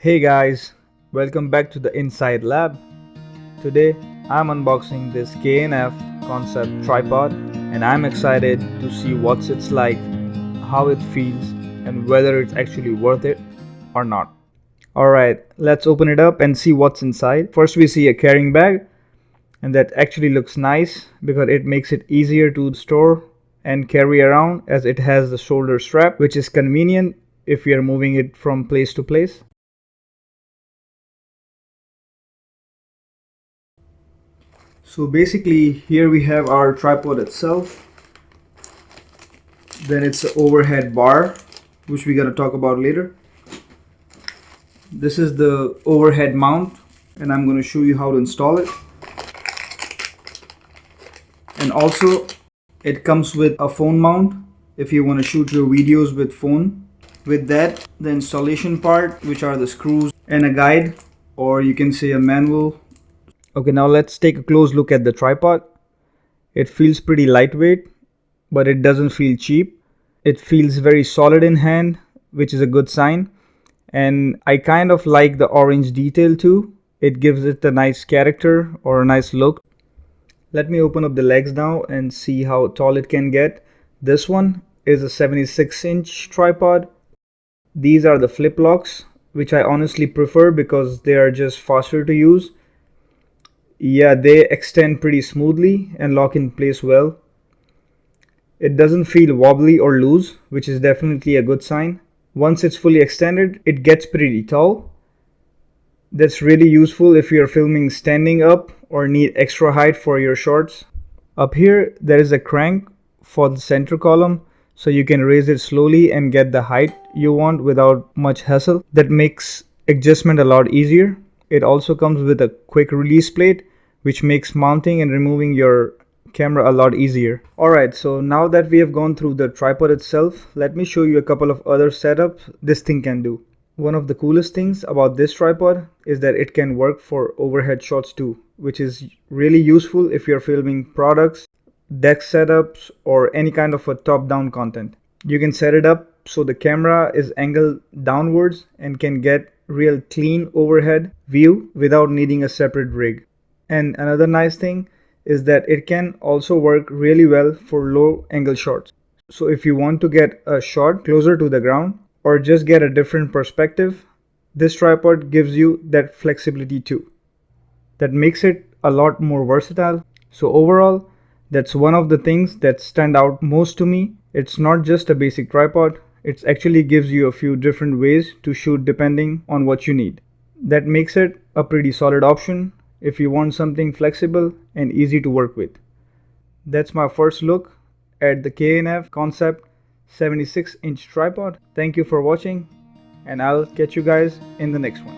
Hey guys, welcome back to the Inside Lab. Today I'm unboxing this K&F Concept tripod and I'm excited to see what it's like, how it feels, and whether it's actually worth it or not. Alright, let's open it up and see what's inside. First we see a carrying bag, and that actually looks nice because it makes it easier to store and carry around as it has the shoulder strap, which is convenient if we are moving it from place to place. So basically here we have our tripod itself. Then it's an overhead bar, which we're going to talk about later. This is the overhead mount and I'm going to show you how to install it. And also it comes with a phone mount if you want to shoot your videos with phone. With that, the installation part, which are the screws, and a guide, or you can say a manual. Okay, now let's take a close look at the tripod. It feels pretty lightweight, but it doesn't feel cheap. It feels very solid in hand, which is a good sign. And I kind of like the orange detail too. It gives it a nice character or a nice look. Let me open up the legs now and see how tall it can get. This one is a 76-inch tripod. These are the flip locks, which I honestly prefer because they are just faster to use. Yeah, they extend pretty smoothly and lock in place well. It doesn't feel wobbly or loose, which is definitely a good sign. Once it's fully extended, it gets pretty tall. That's really useful if you're filming standing up or need extra height for your shots. Up here, there is a crank for the center column, so you can raise it slowly and get the height you want without much hassle. That makes adjustment a lot easier. It also comes with a quick release plate, which makes mounting and removing your camera a lot easier. Alright, so now that we have gone through the tripod itself, let me show you a couple of other setups this thing can do. One of the coolest things about this tripod is that it can work for overhead shots too, which is really useful if you're filming products, deck setups, or any kind of a top-down content. You can set it up so the camera is angled downwards and can get real clean overhead view without needing a separate rig. And another nice thing is that it can also work really well for low angle shots. So if you want to get a shot closer to the ground or just get a different perspective, this tripod gives you that flexibility too. That makes it a lot more versatile. So overall, that's one of the things that stand out most to me. It's not just a basic tripod, it actually gives you a few different ways to shoot depending on what you need. That makes it a pretty solid option if you want something flexible and easy to work with. That's my first look at the K&F Concept 76-inch tripod. Thank you for watching, and I'll catch you guys in the next one.